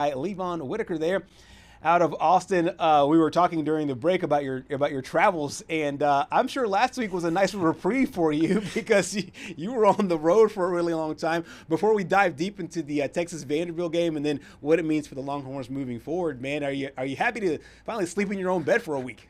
LeVon Whittaker there out of Austin. We were talking during the break about your travels, and I'm sure last week was a nice reprieve for you because you were on the road for a really long time. Before we dive deep into the Texas Vanderbilt game and then what it means for the Longhorns moving forward, man, are you happy to finally sleep in your own bed for a week?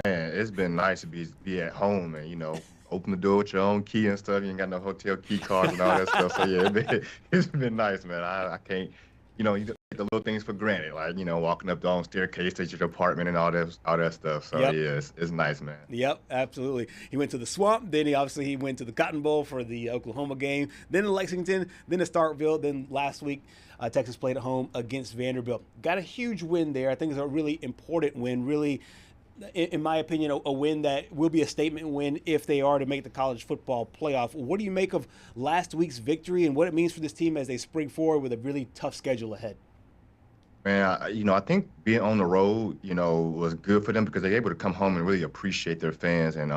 Man, it's been nice to be at home and open the door with your own key and stuff. You ain't got no hotel key cards and all that stuff. So yeah, it's been nice, man. I can't, you take the little things for granted, like walking up the own staircase to your apartment and all that stuff. So Yep. yeah, it's nice, man. Yep, absolutely. He went to the Swamp, then he went to the Cotton Bowl for the Oklahoma game, then to Lexington, then to Starkville, then last week Texas played at home against Vanderbilt. Got a huge win there. I think it's a really important win, really, in my opinion, a win that will be a statement win if they are to make the college football playoff. What do you make of last week's victory and what it means for this team as they spring forward with a really tough schedule ahead? Man, I think being on the road, was good for them because they're able to come home and really appreciate their fans and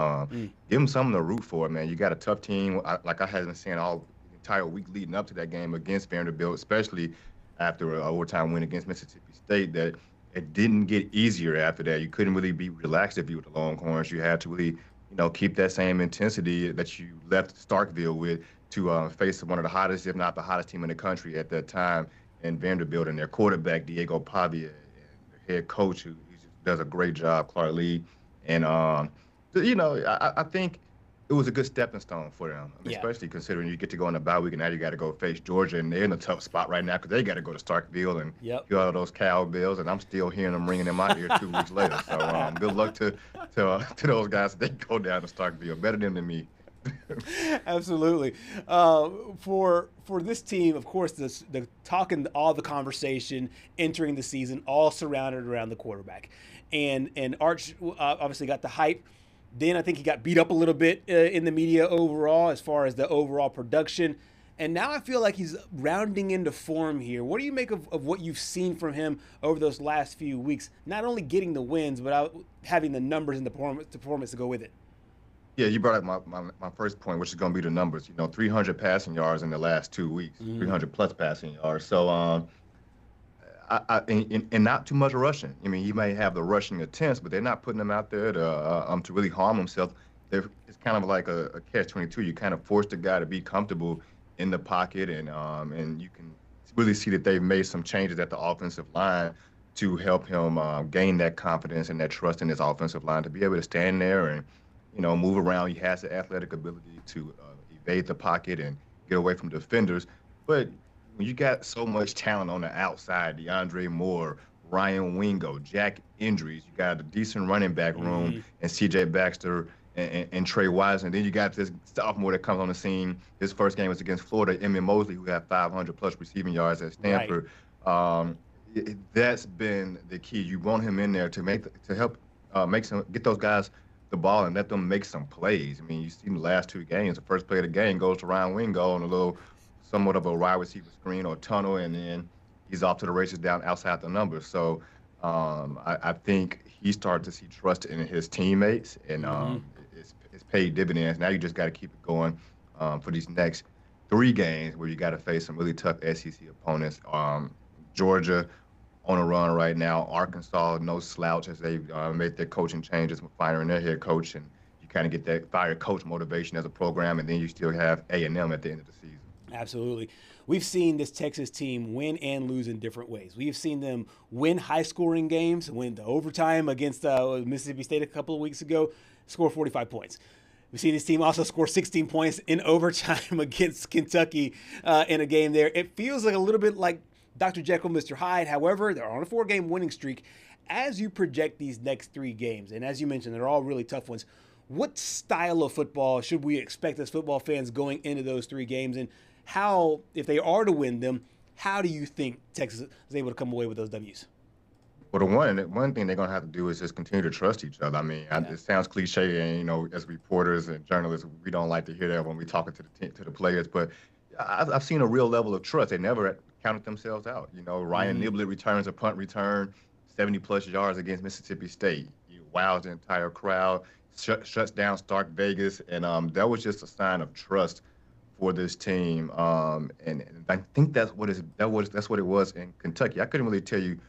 give them something to root for, man. You got a tough team, like I had been saying all the entire week leading up to that game against Vanderbilt, especially after an overtime win against Mississippi State, that it didn't get easier after that. You couldn't really be relaxed if you were the Longhorns. You had to really, keep that same intensity that you left Starkville with to face one of the hottest, if not the hottest team in the country at that time in Vanderbilt, and their quarterback, Diego Pavia, and their head coach, who just does a great job, Clark Lee. And, I think it was a good stepping stone for them, Yeah. especially considering you get to go on a bye week and now you got to go face Georgia, and they're in a tough spot right now because they got to go to Starkville and Yep. hear all those cowbells, and I'm still hearing them ringing in my ear 2 weeks later. So good luck to those guys. They go down to Starkville. Better them than me. Absolutely. For this team, of course, the talk and all the conversation entering the season all surrounded around the quarterback, and Arch obviously got the hype. Then I think he got beat up a little bit in the media overall as far as the overall production. And now I feel like he's rounding into form here. What do you make of what you've seen from him over those last few weeks? Not only getting the wins, but having the numbers and the performance to go with it. Yeah, you brought up my first point, which is going to be the numbers. 300 passing yards in the last 2 weeks, 300 plus passing yards. So, and not too much rushing. I mean, he may have the rushing attempts, but they're not putting them out there to really harm himself. It's kind of like a catch-22. You kind of force the guy to be comfortable in the pocket, and you can really see that they've made some changes at the offensive line to help him gain that confidence and that trust in his offensive line to be able to stand there and move around. He has the athletic ability to evade the pocket and get away from defenders. But when you got so much talent on the outside, DeAndre Moore, Ryan Wingo, Jack Injuries, you got a decent running back room, and C.J. Baxter and Trey Wise. And then you got this sophomore that comes on the scene. His first game was against Florida, Emmett Mosley, who had 500-plus receiving yards at Stanford. Right. That's been the key. You want him in there to help get those guys the ball and let them make some plays. I mean, you see the last two games, the first play of the game goes to Ryan Wingo on a little somewhat of a wide receiver screen or tunnel, and then he's off to the races down outside the numbers. So I think he started to see trust in his teammates, and it's paid dividends. Now you just got to keep it going for these next 3 games where you got to face some really tough SEC opponents. Georgia on a run right now. Arkansas, no slouch as they've made their coaching changes, firing their head coach, and you kind of get that fire coach motivation as a program, and then you still have A&M at the end of the season. Absolutely. We've seen this Texas team win and lose in different ways. We've seen them win high-scoring games, win the overtime against Mississippi State a couple of weeks ago, score 45 points. We've seen this team also score 16 points in overtime against Kentucky in a game there. It feels like a little bit like Dr. Jekyll, Mr. Hyde. However, they're on a 4-game winning streak. As you project these next 3 games, and as you mentioned, they're all really tough ones, what style of football should we expect as football fans going into those 3 games? And how, if they are to win them, how do you think Texas is able to come away with those W's? Well, the one thing they're going to have to do is just continue to trust each other. I mean, it sounds cliche, and, as reporters and journalists, we don't like to hear that when we're talking to the players, but I've seen a real level of trust. They never counted themselves out. Ryan Niblett returns a punt return, 70-plus yards against Mississippi State. He wows the entire crowd, shuts down Stark Vegas, and that was just a sign of trust for this team. And I think that's what it was in Kentucky. I couldn't really tell you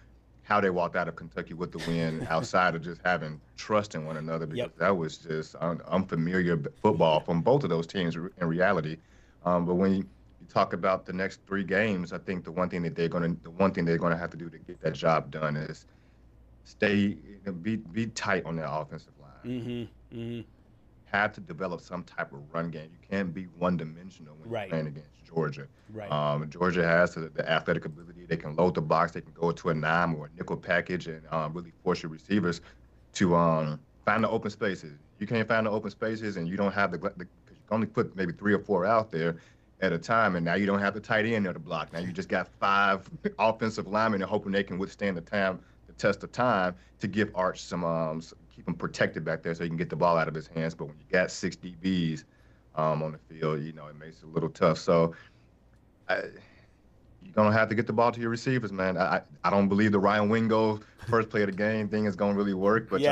how they walked out of Kentucky with the win outside of just having trust in one another, because that was just unfamiliar football from both of those teams in reality. But when you talk about the next 3 games, I think the one thing they're going to have to do to get that job done is be tight on their offensive line. Have to develop some type of run game. You can't be one-dimensional when you're playing against Georgia. Georgia has the athletic ability. They can load the box. They can go to a dime or a nickel package and really force your receivers to find the open spaces. You can't find the open spaces, and you don't have because you can only put maybe 3 or 4 out there at a time, and now you don't have the tight end there to block. Now you just got 5 offensive linemen and hoping they can withstand the test of time to give Arch some keep him protected back there so he can get the ball out of his hands. But when you got 6 DBs on the field, it makes it a little tough. So you're going to have to get the ball to your receivers, man. I don't believe the Ryan Wingo first play of the game thing is going to really work. But, you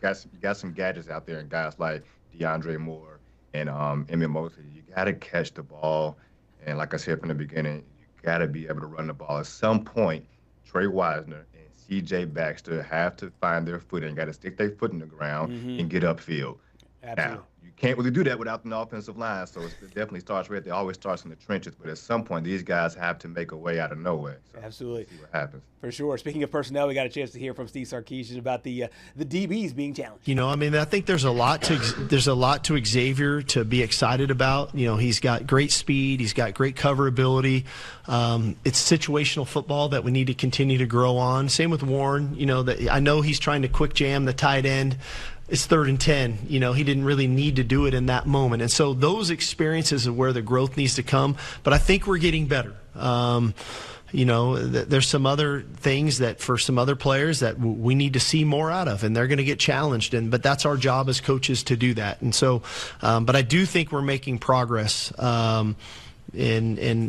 got some gadgets out there, and guys like DeAndre Moore and Emmett Mosley. You got to catch the ball. And like I said from the beginning, you got to be able to run the ball. At some point, Trey Wisner and C.J. Baxter have to find their footing, got to stick their foot in the ground and get upfield. Absolutely. Now, you can't really do that without an offensive line, so it definitely starts right there. It always starts in the trenches, but at some point, these guys have to make a way out of nowhere. So Absolutely. See what happens. For sure. Speaking of personnel, we got a chance to hear from Steve Sarkisian about the DBs being challenged. I think there's a lot to Xavier to be excited about. He's got great speed. He's got great coverability. It's situational football that we need to continue to grow on. Same with Warren. I know he's trying to quick jam the tight end. It's 3rd and 10. He didn't really need to do it in that moment. And so those experiences are where the growth needs to come. But I think we're getting better. There's some other things that for some other players that we need to see more out of, and they're going to get challenged. But that's our job as coaches to do that. And so, but I do think we're making progress. And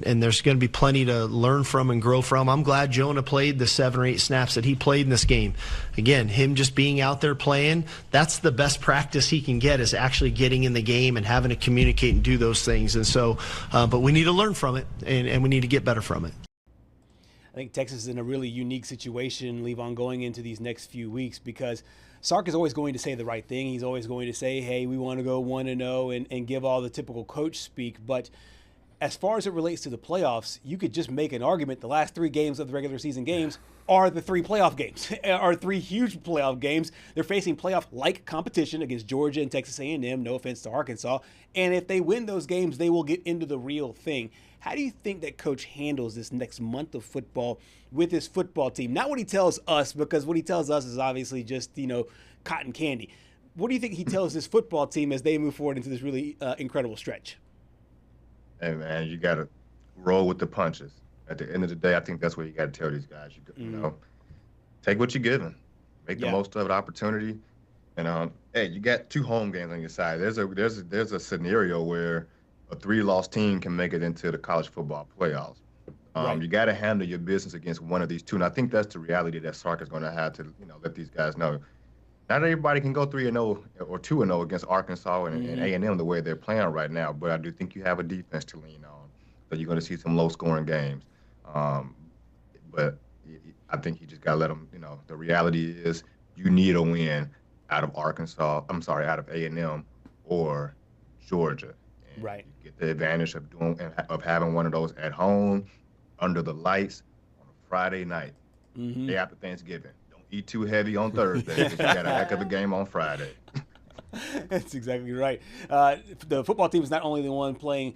there's going to be plenty to learn from and grow from. I'm glad Jonah played the 7 or 8 snaps that he played in this game. Again, him just being out there playing, that's the best practice he can get, is actually getting in the game and having to communicate and do those things. And so, but we need to learn from it, and we need to get better from it. I think Texas is in a really unique situation, LeVon, going into these next few weeks, because Sark is always going to say the right thing. He's always going to say, hey, we want to go 1-0 and give all the typical coach speak. But as far as it relates to the playoffs, you could just make an argument the last 3 games of the regular season games are the 3 playoff games, are 3 huge playoff games. They're facing playoff-like competition against Georgia and Texas A&M, no offense to Arkansas. And if they win those games, they will get into the real thing. How do you think that coach handles this next month of football with his football team? Not what he tells us, because what he tells us is obviously just, cotton candy. What do you think he tells his football team as they move forward into this really incredible stretch? Hey, man, you got to roll with the punches. At the end of the day, I think that's what you got to tell these guys. Take what you're given. Make the most of the opportunity. And, hey, you got 2 home games on your side. There's a scenario where a 3-loss team can make it into the college football playoffs. You got to handle your business against one of these 2. And I think that's the reality that Sark is going to have to, let these guys know. Not everybody can go 3-0 or 2-0 against Arkansas and A&M the way they're playing right now, but I do think you have a defense to lean on. So you're going to see some low-scoring games. But I think you just got to let them, the reality is you need a win out of A&M or Georgia. And you get the advantage of having one of those at home, under the lights, on a Friday night, day after Thanksgiving. Eat too heavy on Thursday because you got a heck of a game on Friday. That's exactly right. The football team is not only the one playing